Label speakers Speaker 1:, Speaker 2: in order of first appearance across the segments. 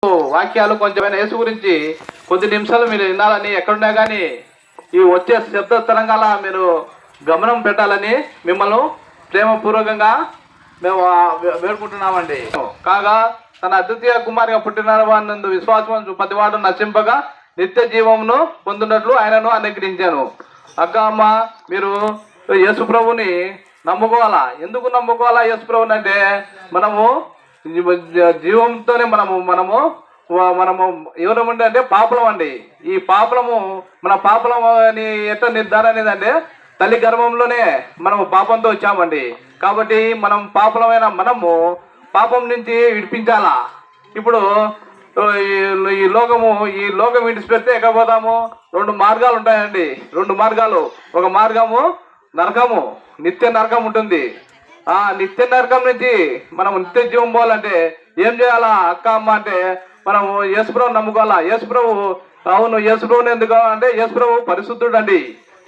Speaker 1: వాక్యాలు కొంచెమైనా యేసు గురించి కొద్ది నిమిషాలు మీరు వినాలని ఎక్కడున్నా కానీ ఈ వచ్చే శబ్ద తరంగాల మీరు గమనం పెట్టాలని మిమ్మల్ని ప్రేమపూర్వకంగా మేము వేడుకుంటున్నామండి. కాగా తన అద్వితీయ కుమారిగా పుట్టిన వారినందు విశ్వాసం ప్రతివాడు నశింపగా నిత్య జీవమును పొందినట్లు ఆయనను అనుగ్రహించాను. అక్క అమ్మ, మీరు యేసు ప్రభుని నమ్ముకోవాలా. ఎందుకు నమ్ముకోవాలా యేసు ప్రభుని అంటే మనము జీవంతోనే మనము ఎవరమంటే అంటే పాపలం అండి. ఈ పాపలము మన పాపలం అని ఎట్లా నిర్ధారణ అనేదంటే తల్లి గర్భంలోనే మనము పాపంతో వచ్చామండి. కాబట్టి మనం పాపలమైన మనము పాపం నుంచి విడిపించాలా. ఇప్పుడు ఈ లోకం విడిచిపెడితే ఎక్కడ పోతాము? 2 మార్గాలు ఉంటాయండి. 2 మార్గాలు. ఒక మార్గము నరకము, నిత్య నరకం ఉంటుంది. ఆ నిత్య నరకం నుంచి మనం నిత్య జీవం పోవాలంటే ఏం చేయాలా అక్క అమ్మ అంటే మనము యేసుప్రభుని నమ్ముకోవాలా. యేసుప్రభు అవును యేసుప్రభుని ఎందుకు అంటే యేసుప్రభు పరిశుద్ధుడు అండి.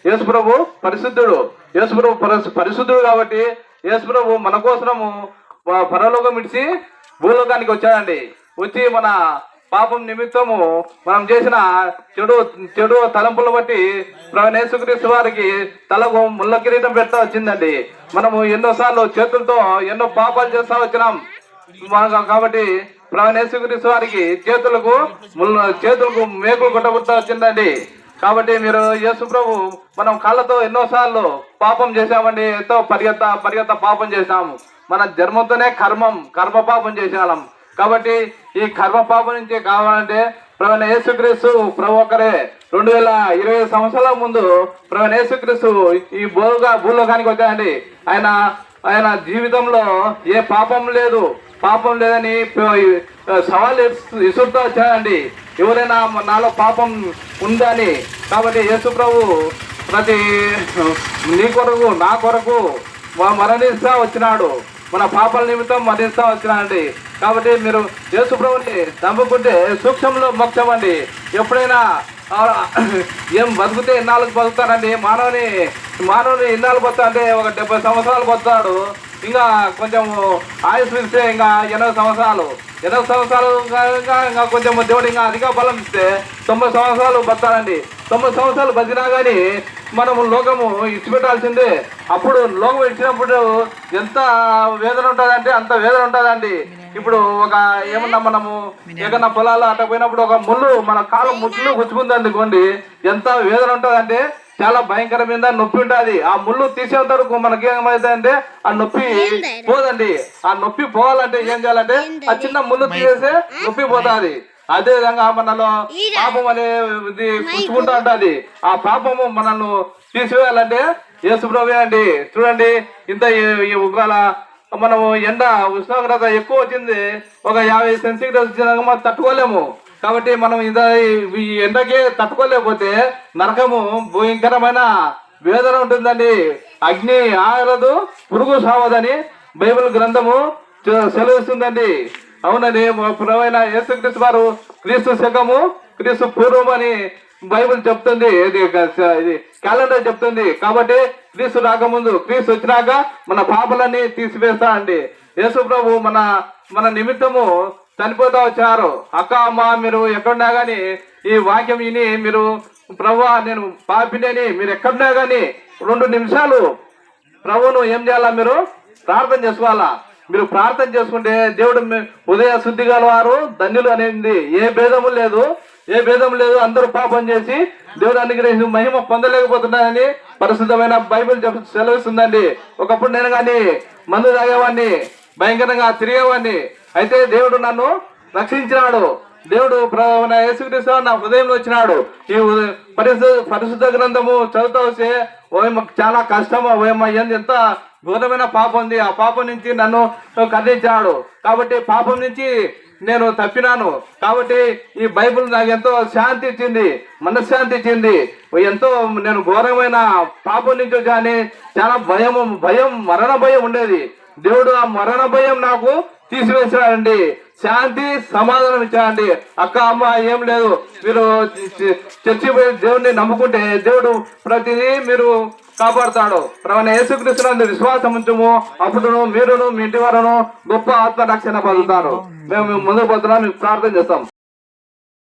Speaker 1: యేసుప్రభు పరిశుద్ధుడు. యేసుప్రభు పరిశుద్ధుడు కాబట్టి యేసుప్రభు మన కోసము పరలోకం విడిచి భూలోకానికి వచ్చాడండి. వచ్చి మన పాపం నిమిత్తము మనం చేసిన చెడు తలంపులు బట్టి యేసుక్రీస్తు వారికి తలకు ముళ్ళ కిరీటం పెడతా వచ్చిందండి. మనము ఎన్నోసార్లు చేతులతో ఎన్నో పాపాలు చేస్తా వచ్చినాం కాబట్టి యేసుక్రీస్తు వారికి చేతులకు మేకులు కొట్టబుడతా వచ్చిందండి. కాబట్టి మీరు యేసు ప్రభు మనం కాళ్ళతో ఎన్నోసార్లు పాపం చేశామండి. ఎంతో పరిగెత్త పాపం చేశాము. మన జన్మతోనే కర్మ పాపం చేసేవాళ్ళం. కాబట్టి ఈ కర్మ పాపం నుంచి కావాలంటే యేసుక్రీస్తు ప్రభు ఒక్కరే 2020 సంవత్సరాల ముందు యేసుక్రీస్తు ఈ భూలోకానికి వచ్చాయండి. ఆయన జీవితంలో ఏ పాపం లేదని సవాల్ ఇసురుతో వచ్చాయండి. ఎవరైనా నాలో పాపం ఉందని. కాబట్టి యేసు ప్రభు నీ కొరకు నా కొరకు మరణిస్తా వచ్చినాడు. మన పాపాల నిమిత్తం మరణిస్తా వచ్చినాడండి. కాబట్టి మీరు యేసు ప్రభుని నమ్ముకుంటే సూక్ష్మంలో మోక్షం అండి. ఎప్పుడైనా ఏం బతుకుతే ఇన్నాళ్ళకు బతుకుతానండి. మానవుని ఇన్నాళ్ళు బతుకుతా అంటే ఒక 70 సంవత్సరాలు బతుకుతాడు. ఇంకా కొంచెం ఆయుష్ ఇస్తే ఇంకా 80 సంవత్సరాలు ఇంకా కొంచెం దేవుడు ఇంకా అధిక బలం ఇస్తే 90 సంవత్సరాలు బతానండి. 90 సంవత్సరాలు బతినా కానీ మనము లోకము ఇచ్చిపెట్టాల్సిందే. అప్పుడు లోకం ఇచ్చినప్పుడు ఎంత వేదన ఉంటుందంటే అంత వేదన ఉంటుందండి. ఇప్పుడు ఏమన్నా మనము ఏదన్నా పొలాలు అట్ట పోయినప్పుడు ఒక ముళ్ళు మన కాలు ముళ్ళు గుచ్చుకుందనుకోండి, ఎంత వేదన ఉంటుందంటే చాలా భయంకరమైన నొప్పి ఉంటుంది. ఆ ముళ్ళు తీసేంత వరకు మనకి ఏమైందంటే ఆ నొప్పి పోదండి. ఆ నొప్పి పోవాలంటే ఏం చేయాలంటే ఆ చిన్న ముళ్ళు తీసేస్తే నొప్పి పోతుంది. అదే విధంగా మనలో పాపం అనేది పుచ్చుకుంటూ ఉంటుంది. ఆ పాపము మనల్ని తీసివేయాలంటే యేసు ప్రభువే అండి. చూడండి, ఇంత ఒకవేళ మనము ఉష్ణోగ్రత ఎక్కువ వచ్చింది, ఒక 50 సెంటీగ్రేడ్ వచ్చినాక మనం తట్టుకోలేము. కాబట్టి మనం ఈ ఎండకే తట్టుకోలేకపోతే నరకము భయంకరమైన వేదన ఉంటుందండి. అగ్ని ఆగలదు, పురుగు సావదని బైబిల్ గ్రంథము సెలవిస్తుందండి. అవునండి, ప్రభువైన యేసుక్రీస్తు వారు క్రీస్తు శకము క్రీస్తు పూర్వం అని బైబిల్ చెప్తుంది. ఇది క్యాలెండర్ చెప్తుంది. కాబట్టి క్రీస్తు రాకముందు క్రీస్తు వచ్చినాక మన పాపలన్నీ తీసివేస్తా అండి. యేసు ప్రభు మన నిమిత్తము చనిపోతా వచ్చారు. అక్క అమ్మ, మీరు ఎక్కడున్నా కానీ ఈ వాక్యం విని మీరు ప్రభువా నేను పాపిని మీరు ఎక్కడున్నా కానీ 2 నిమిషాలు ప్రభువును ఏం చేయాలా? మీరు ప్రార్థన చేసుకోవాలా. మీరు ప్రార్థన చేసుకుంటే దేవుడు ఉదయ శుద్ధి గలవారు ధన్యులు అనేది ఏ భేదము లేదు. అందరూ పాపం చేసి దేవుడు అనుగ్రహించి మహిమ పొందలేకపోతున్నారని పరిశుద్ధమైన బైబిల్ సెలవిస్తుందండి. ఒకప్పుడు నేను కానీ మందు తాగేవాడిని, భయంకరంగా తిరిగేవాడిని. అయితే దేవుడు నన్ను రక్షించినాడు. దేవుడు యేసుక్రీస్తు నా హృదయంలో వచ్చినాడు. ఈ పరిశుద్ధ గ్రంథము చదువుతూ వస్తే చాలా కష్టము. ఎంత ఘోరమైన పాపం ఉంది. ఆ పాపం నుంచి నన్ను ఖండించాడు. కాబట్టి పాపం నుంచి నేను తప్పినాను. కాబట్టి ఈ బైబిల్ నాకు ఎంతో శాంతి ఇచ్చింది, మనశ్శాంతి ఇచ్చింది. ఎంతో నేను ఘోరమైన పాపం నుంచి వచ్చాని చాలా భయం మరణ భయం ఉండేది. దేవుడు ఆ మరణ భయం నాకు తీసివేసాడండి. శాంతి సమాధానం ఇచ్చాడండి. అక్క అమ్మ ఏం లేదు, మీరు చర్చి పోయి దేవుడిని నమ్ముకుంటే దేవుడు ప్రతిదీ మీరు కాపాడుతాడు. ప్రభువైన యేసుక్రీస్తునందు విశ్వాసం ఉంచుము, అప్పుడు మీరును మీ ఇంటి వారును గొప్ప ఆత్మరక్షణ పొందుతారు. మేము ముందుకు పోతున్నాం, మీకు ప్రార్థన చేస్తాం.